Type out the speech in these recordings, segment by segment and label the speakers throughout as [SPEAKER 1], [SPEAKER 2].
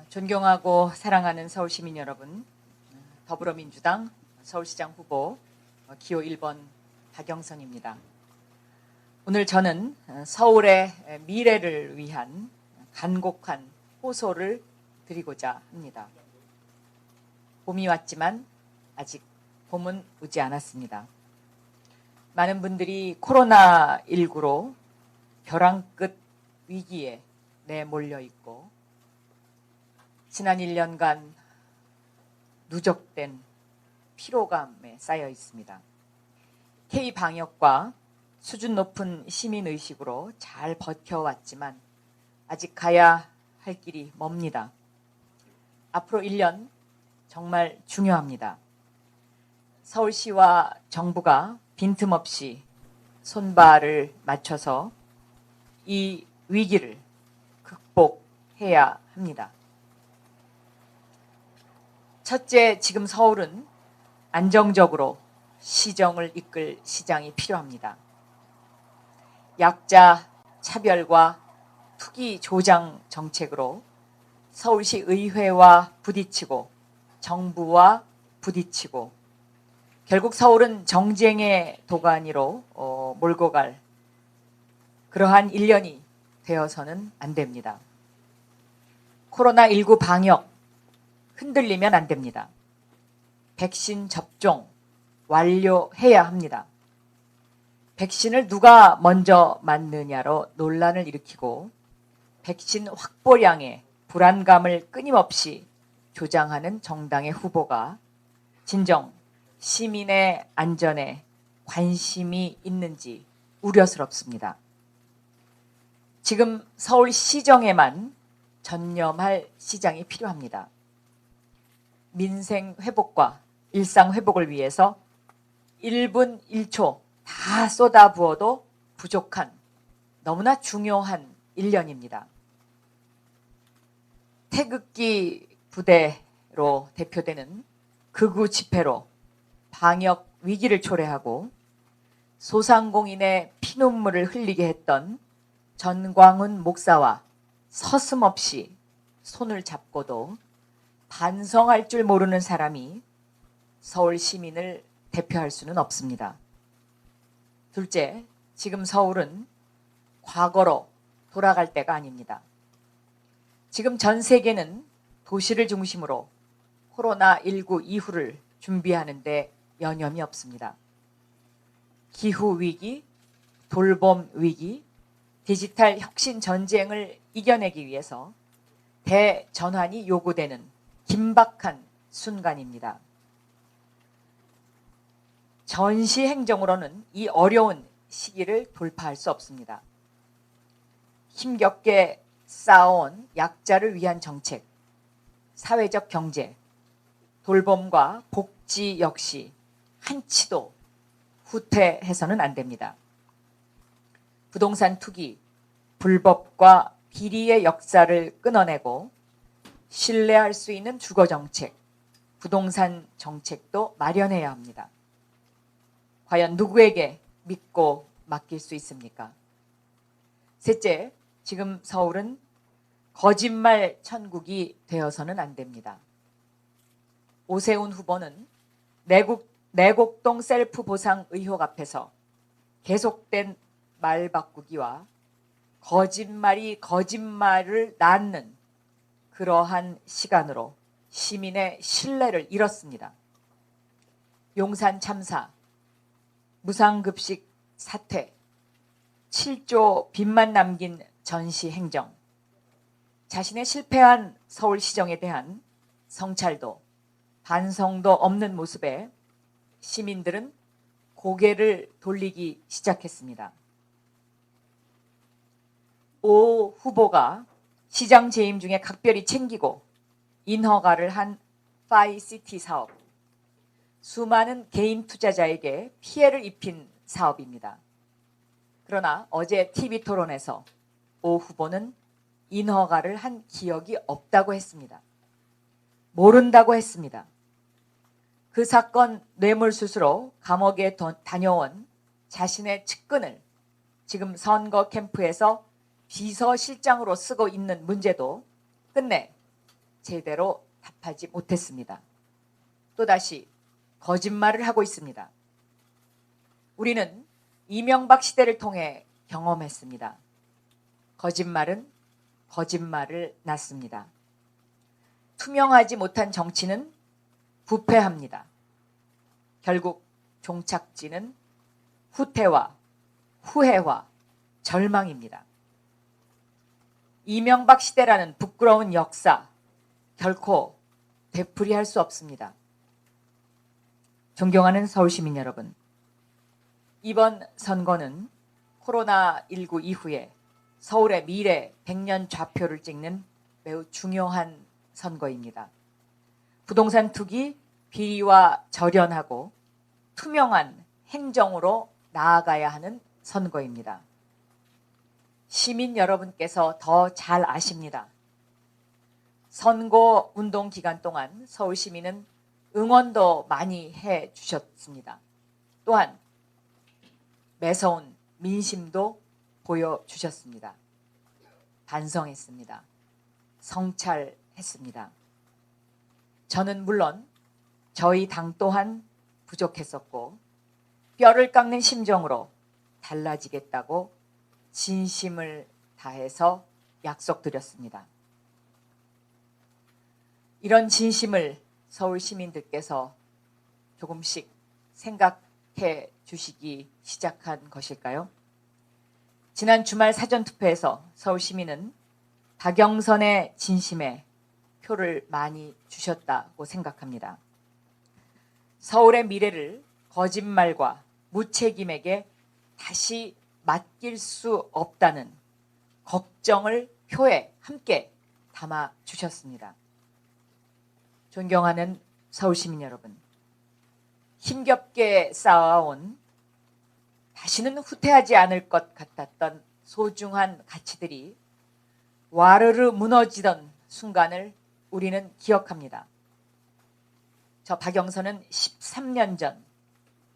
[SPEAKER 1] 존경하고 사랑하는 서울시민 여러분, 더불어민주당 서울시장 후보 기호 1번 박영선입니다. 오늘 저는 서울의 미래를 위한 간곡한 호소를 드리고자 합니다. 봄이 왔지만 아직 봄은 오지 않았습니다. 많은 분들이 코로나19로 벼랑 끝 위기에 내몰려 있고 지난 1년간 누적된 피로감에 쌓여 있습니다. K방역과 수준 높은 시민의식으로 잘 버텨왔지만 아직 가야 할 길이 멉니다. 앞으로 1년 정말 중요합니다. 서울시와 정부가 빈틈없이 손발을 맞춰서 이 위기를 극복해야 합니다. 첫째, 지금 서울은 안정적으로 시정을 이끌 시장이 필요합니다. 약자 차별과 투기 조장 정책으로 서울시 의회와 부딪히고 정부와 부딪히고 결국 서울은 정쟁의 도가니로 몰고 갈 그러한 1년이 되어서는 안 됩니다. 코로나19 방역 흔들리면 안 됩니다. 백신 접종 완료해야 합니다. 백신을 누가 먼저 맞느냐로 논란을 일으키고 백신 확보량에 불안감을 끊임없이 조장하는 정당의 후보가 진정 시민의 안전에 관심이 있는지 우려스럽습니다. 지금 서울시정에만 전념할 시장이 필요합니다. 민생 회복과 일상 회복을 위해서 1분 1초 다 쏟아부어도 부족한 너무나 중요한 1년입니다. 태극기 부대로 대표되는 극우 집회로 방역 위기를 초래하고 소상공인의 피눈물을 흘리게 했던 전광훈 목사와 서슴없이 손을 잡고도 반성할 줄 모르는 사람이 서울 시민을 대표할 수는 없습니다. 둘째, 지금 서울은 과거로 돌아갈 때가 아닙니다. 지금 전 세계는 도시를 중심으로 코로나19 이후를 준비하는 데 여념이 없습니다. 기후위기, 돌봄 위기, 디지털 혁신 전쟁을 이겨내기 위해서 대전환이 요구되는 긴박한 순간입니다. 전시 행정으로는 이 어려운 시기를 돌파할 수 없습니다. 힘겹게 쌓아온 약자를 위한 정책, 사회적 경제, 돌봄과 복지 역시 한치도 후퇴해서는 안 됩니다. 부동산 투기, 불법과 비리의 역사를 끊어내고 신뢰할 수 있는 주거정책, 부동산 정책도 마련해야 합니다. 과연 누구에게 믿고 맡길 수 있습니까? 셋째, 지금 서울은 거짓말 천국이 되어서는 안 됩니다. 오세훈 후보는 내곡동 셀프 보상 의혹 앞에서 계속된 말 바꾸기와 거짓말이 거짓말을 낳는 그러한 시간으로 시민의 신뢰를 잃었습니다. 용산 참사, 무상급식 사태, 7조 빚만 남긴 전시 행정, 자신의 실패한 서울시정에 대한 성찰도 반성도 없는 모습에 시민들은 고개를 돌리기 시작했습니다. 오 후보가 시장 재임 중에 각별히 챙기고 인허가를 한 파이시티 사업, 수많은 개인 투자자에게 피해를 입힌 사업입니다. 그러나 어제 TV 토론에서 오 후보는 인허가를 한 기억이 없다고 했습니다. 모른다고 했습니다. 그 사건 뇌물수수로 감옥에 다녀온 자신의 측근을 지금 선거 캠프에서 비서실장으로 쓰고 있는 문제도 끝내 제대로 답하지 못했습니다. 또다시 거짓말을 하고 있습니다. 우리는 이명박 시대를 통해 경험했습니다. 거짓말은 거짓말을 낳습니다. 투명하지 못한 정치는 부패합니다. 결국 종착지는 후퇴와 후회와 절망입니다. 이명박 시대라는 부끄러운 역사 결코 되풀이할 수 없습니다. 존경하는 서울시민 여러분, 이번 선거는 코로나19 이후에 서울의 미래 100년 좌표를 찍는 매우 중요한 선거입니다. 부동산 투기, 비리와 절연하고 투명한 행정으로 나아가야 하는 선거입니다. 시민 여러분께서 더 잘 아십니다. 선거 운동 기간 동안 서울 시민은 응원도 많이 해 주셨습니다. 또한 매서운 민심도 보여주셨습니다. 반성했습니다. 성찰했습니다. 저는 물론 저희 당 또한 부족했었고 뼈를 깎는 심정으로 달라지겠다고 진심을 다해서 약속드렸습니다. 이런 진심을 서울 시민들께서 조금씩 생각해 주시기 시작한 것일까요? 지난 주말 사전투표에서 서울 시민은 박영선의 진심에 표를 많이 주셨다고 생각합니다. 서울의 미래를 거짓말과 무책임에게 다시 맡길 수 없다는 걱정을 표에 함께 담아 주셨습니다. 존경하는 서울시민 여러분, 힘겹게 쌓아온 다시는 후퇴하지 않을 것 같았던 소중한 가치들이 와르르 무너지던 순간을 우리는 기억합니다. 저 박영선은 13년 전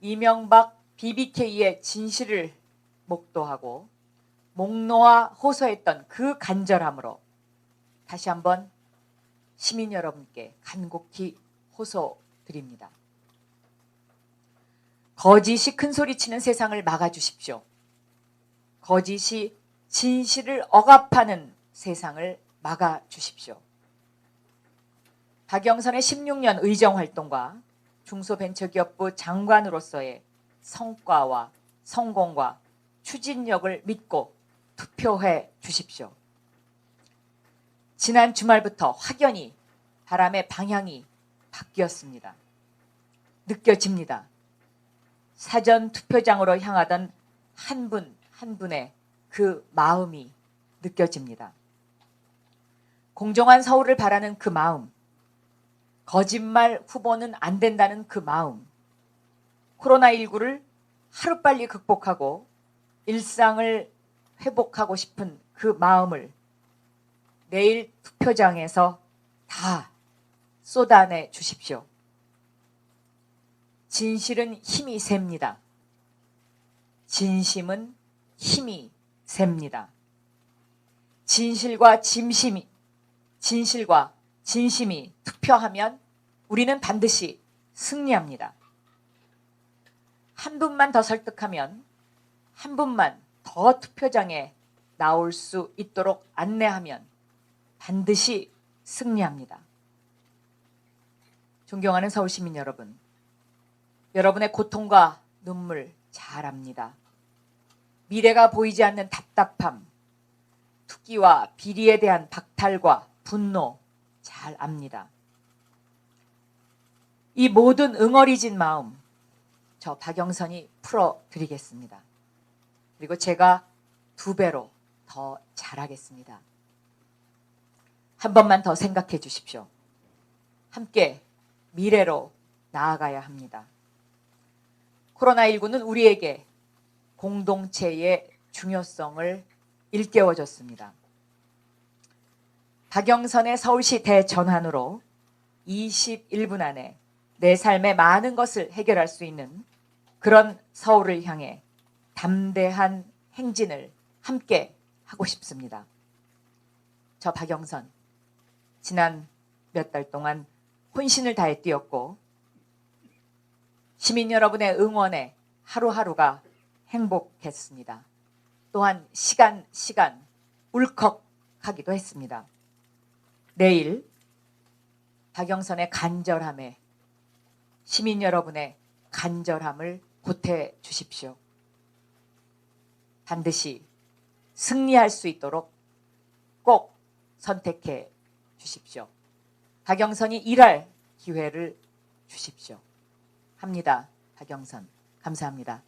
[SPEAKER 1] 이명박 BBK의 진실을 목도하고 목 놓아 호소했던 그 간절함으로 다시 한번 시민 여러분께 간곡히 호소드립니다. 거짓이 큰소리치는 세상을 막아주십시오. 거짓이 진실을 억압하는 세상을 막아주십시오. 박영선의 16년 의정활동과 중소벤처기업부 장관으로서의 성과와 성공과 추진력을 믿고 투표해 주십시오. 지난 주말부터 확연히 바람의 방향이 바뀌었습니다. 느껴집니다. 사전 투표장으로 향하던 한 분 한 분의 그 마음이 느껴집니다. 공정한 서울을 바라는 그 마음, 거짓말 후보는 안 된다는 그 마음, 코로나19를 하루빨리 극복하고 일상을 회복하고 싶은 그 마음을 내일 투표장에서 다 쏟아내 주십시오. 진실은 힘이 셉니다. 진심은 힘이 셉니다. 진실과 진심이 투표하면 우리는 반드시 승리합니다. 한 분만 더 설득하면, 한 분만 더 투표장에 나올 수 있도록 안내하면 반드시 승리합니다. 존경하는 서울시민 여러분, 여러분의 고통과 눈물 잘 압니다. 미래가 보이지 않는 답답함, 투기와 비리에 대한 박탈과 분노 잘 압니다. 이 모든 응어리진 마음 저 박영선이 풀어드리겠습니다. 그리고 제가 2배로 더 잘하겠습니다. 한 번만 더 생각해 주십시오. 함께 미래로 나아가야 합니다. 코로나19는 우리에게 공동체의 중요성을 일깨워줬습니다. 박영선의 서울시 대전환으로 21분 안에 내 삶의 많은 것을 해결할 수 있는 그런 서울을 향해 담대한 행진을 함께 하고 싶습니다. 저 박영선, 지난 몇 달 동안 혼신을 다해 뛰었고 시민 여러분의 응원에 하루하루가 행복했습니다. 또한 시간 울컥하기도 했습니다. 내일 박영선의 간절함에 시민 여러분의 간절함을 보태 주십시오. 반드시 승리할 수 있도록 꼭 선택해 주십시오. 박영선이 일할 기회를 주십시오. 합니다. 박영선. 감사합니다.